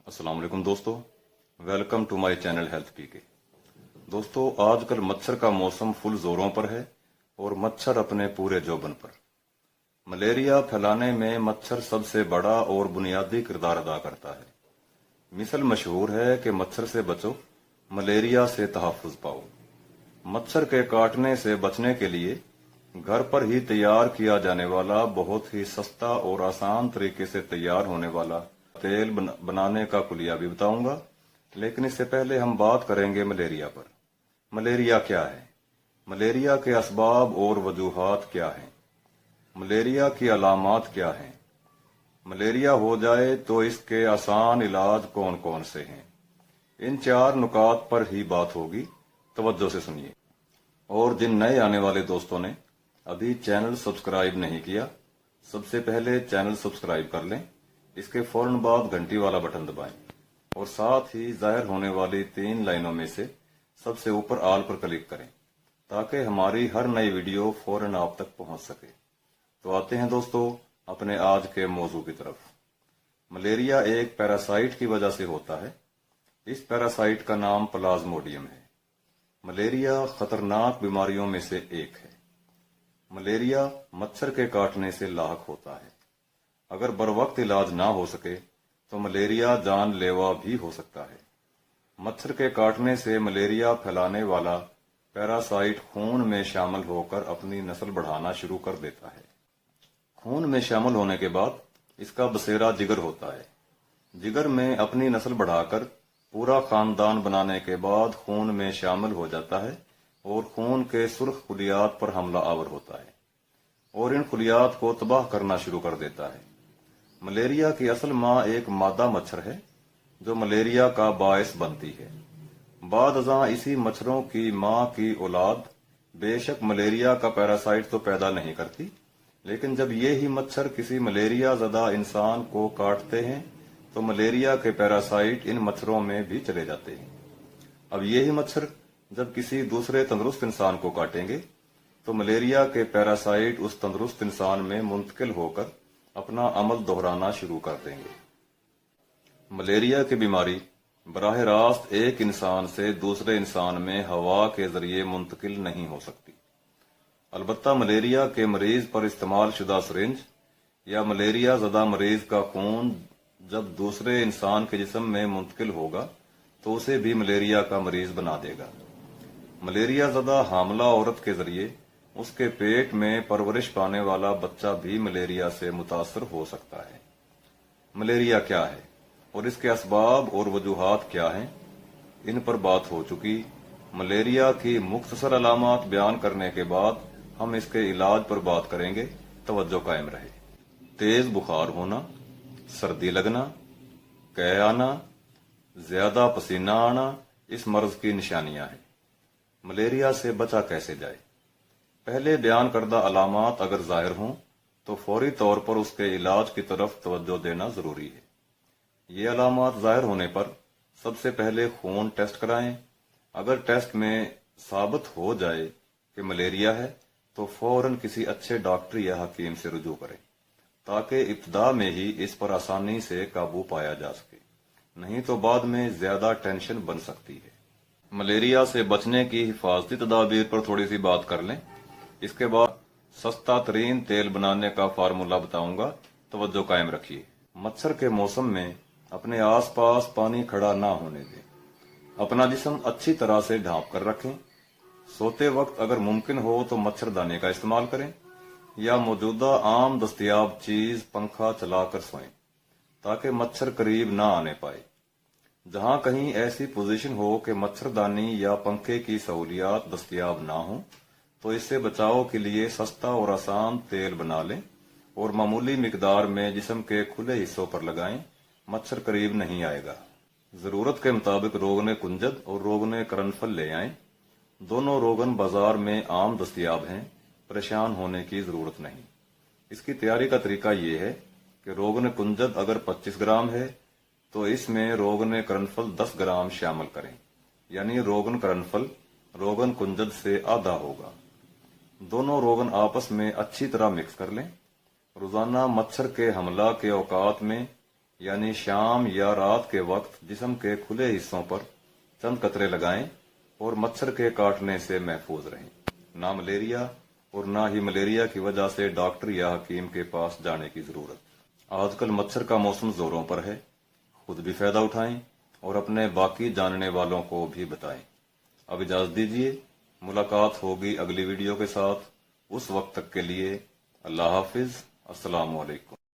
अस्सलाम वालेकुम दोस्तों, welcome to my channel health PK. दोस्तों, आजकल मच्छर का मौसम फुल जोरों पर है और मच्छर अपने पूरे जोबन पर। मलेरिया फैलाने में मच्छर सबसे बड़ा और बुनियादी किरदार अदा करता है। मिसल मशहूर है कि मच्छर से बचो, मलेरिया से तहफ़्फ़ुज़ पाओ। मच्छर के काटने से बचने के लिए घर पर ही तैयार किया जाने वाला बहुत ही सस्ता और आसान तरीके से तैयार होने वाला तेल बनाने का कुलिया भी बताऊंगा, लेकिन इससे पहले हम बात करेंगे मलेरिया पर। मलेरिया क्या है? मलेरिया के असबाब और वजूहात क्या हैं? मलेरिया की अलामात क्या हैं? मलेरिया हो जाए तो इसके आसान इलाज कौन कौन से हैं? इन चार नुकात पर ही बात होगी, तवज्जो से सुनिए। और जिन नए आने वाले दोस्तों ने अभी चैनल सब्सक्राइब नहीं किया, सबसे पहले चैनल सब्सक्राइब कर लें, इसके फौरन बाद घंटी वाला बटन दबाएं और साथ ही जाहिर होने वाली 3 लाइनों में से सबसे ऊपर आल पर क्लिक करें ताकि हमारी हर नई वीडियो फौरन आप तक पहुंच सके। तो आते हैं दोस्तों अपने आज के मौजू की तरफ। मलेरिया एक पैरासाइट की वजह से होता है। इस पैरासाइट का नाम प्लाज्मोडियम है। मलेरिया खतरनाक बीमारियों में से एक है। मलेरिया मच्छर के काटने से लाहक होता है। अगर बरवक्त इलाज ना हो सके तो मलेरिया जानलेवा भी हो सकता है। मच्छर के काटने से मलेरिया फैलाने वाला पैरासाइट खून में शामिल होकर अपनी नस्ल बढ़ाना शुरू कर देता है। खून में शामिल होने के बाद इसका बसेरा जिगर होता है। जिगर में अपनी नस्ल बढ़ाकर पूरा खानदान बनाने के बाद खून में शामिल हो जाता है और खून के सुर्ख खुलियात पर हमला आवर होता है और इन खुलियात को तबाह करना शुरू कर देता है। मलेरिया की असल माँ एक मादा मच्छर है जो मलेरिया का बायस बनती है। बाद अज़ां इसी मच्छरों की माँ की औलाद बेशक मलेरिया का पैरासाइट तो पैदा नहीं करती, लेकिन जब ये ही मच्छर किसी मलेरिया ज़दा इंसान को काटते हैं तो मलेरिया के पैरासाइट इन मच्छरों में भी चले जाते हैं। अब ये ही मच्छर जब किसी दूसरे तंदुरुस्त इंसान को काटेंगे तो मलेरिया के पैरासाइट उस तंदुरुस्त इंसान में मुंतकिल होकर अपना अमल दोहराना शुरू कर देंगे। मलेरिया की बीमारी बराह रास्त एक इंसान से दूसरे इंसान में हवा के जरिए मुंतकिल नहीं हो सकती। अलबत्ता मलेरिया के मरीज पर इस्तेमाल शुदा सिरिंज या मलेरिया ज़दा मरीज का खून जब दूसरे इंसान के जिस्म में मुंतकिल होगा तो उसे भी मलेरिया का मरीज बना देगा। मलेरिया ज़दा हामला औरत के जरिए उसके पेट में परवरिश पाने वाला बच्चा भी मलेरिया से मुतासर हो सकता है। मलेरिया क्या है और इसके असबाब और वजूहात क्या हैं, इन पर बात हो चुकी। मलेरिया की मुख्तसर अलामात बयान करने के बाद हम इसके इलाज पर बात करेंगे। तवज्जो कायम रहे। तेज बुखार होना, सर्दी लगना, कै आना, ज्यादा पसीना आना इस मर्ज की निशानियां हैं। मलेरिया से बचा कैसे जाए? पहले बयान करदा अलामात अगर जाहिर हों तो फौरी तौर पर उसके इलाज की तरफ तवज्जो देना जरूरी है। ये अलामात जाहिर होने पर सबसे पहले खून टेस्ट कराएं। अगर टेस्ट में साबित हो जाए कि मलेरिया है तो फौरन किसी अच्छे डॉक्टर या हकीम से रुजू करें ताकि इब्तदा में ही इस पर आसानी से काबू पाया जा सके, नहीं तो बाद में ज्यादा टेंशन बन सकती है। मलेरिया से बचने की हिफाजती तदाबीर पर थोड़ी सी बात कर लें। इसके बाद सस्ता तरीन तेल बनाने का फार्मूला बताऊंगा, तवज्जो कायम रखिए। मच्छर के मौसम में अपने आसपास पानी खड़ा ना होने दें। अपना जिस्म अच्छी तरह से ढांप कर रखें। सोते वक्त अगर मुमकिन हो तो मच्छरदानी का इस्तेमाल करें या मौजूदा आम दस्तयाब चीज पंखा चलाकर सोएं ताकि मच्छर करीब ना आने पाए। जहां कहीं ऐसी पोजीशन हो कि मच्छरदानी या पंखे की सहूलियात दस्तयाब ना हो तो इससे बचाव के लिए सस्ता और आसान तेल बना लें और मामूली मिकदार में जिस्म के खुले हिस्सों पर लगाएं। मच्छर करीब नहीं आएगा। जरूरत के मुताबिक रोगन कुंजद और रोगन करनफल ले आएं। दोनों रोगन बाजार में आम दस्तयाब हैं, परेशान होने की जरूरत नहीं। इसकी तैयारी का तरीका ये है कि रोगन कुंजद अगर 25 ग्राम है तो इसमें रोगन करनफल 10 ग्राम शामिल करें, यानी रोगन करनफल रोगन कुंजद से आधा होगा। दोनों रोगन आपस में अच्छी तरह मिक्स कर लें। रोजाना मच्छर के हमला के औकात में यानी शाम या रात के वक्त जिस्म के खुले हिस्सों पर चंद कतरे लगाएं और मच्छर के काटने से महफूज रहें। ना मलेरिया और ना ही मलेरिया की वजह से डॉक्टर या हकीम के पास जाने की जरूरत। आजकल मच्छर का मौसम जोरों पर है, खुद भी फायदा उठाएं और अपने बाकी जानने वालों को भी बताएं। अब इजाजत दीजिए, मुलाकात होगी अगली वीडियो के साथ। उस वक्त तक के लिए अल्लाह हाफिज, अस्सलाम वालेकुम।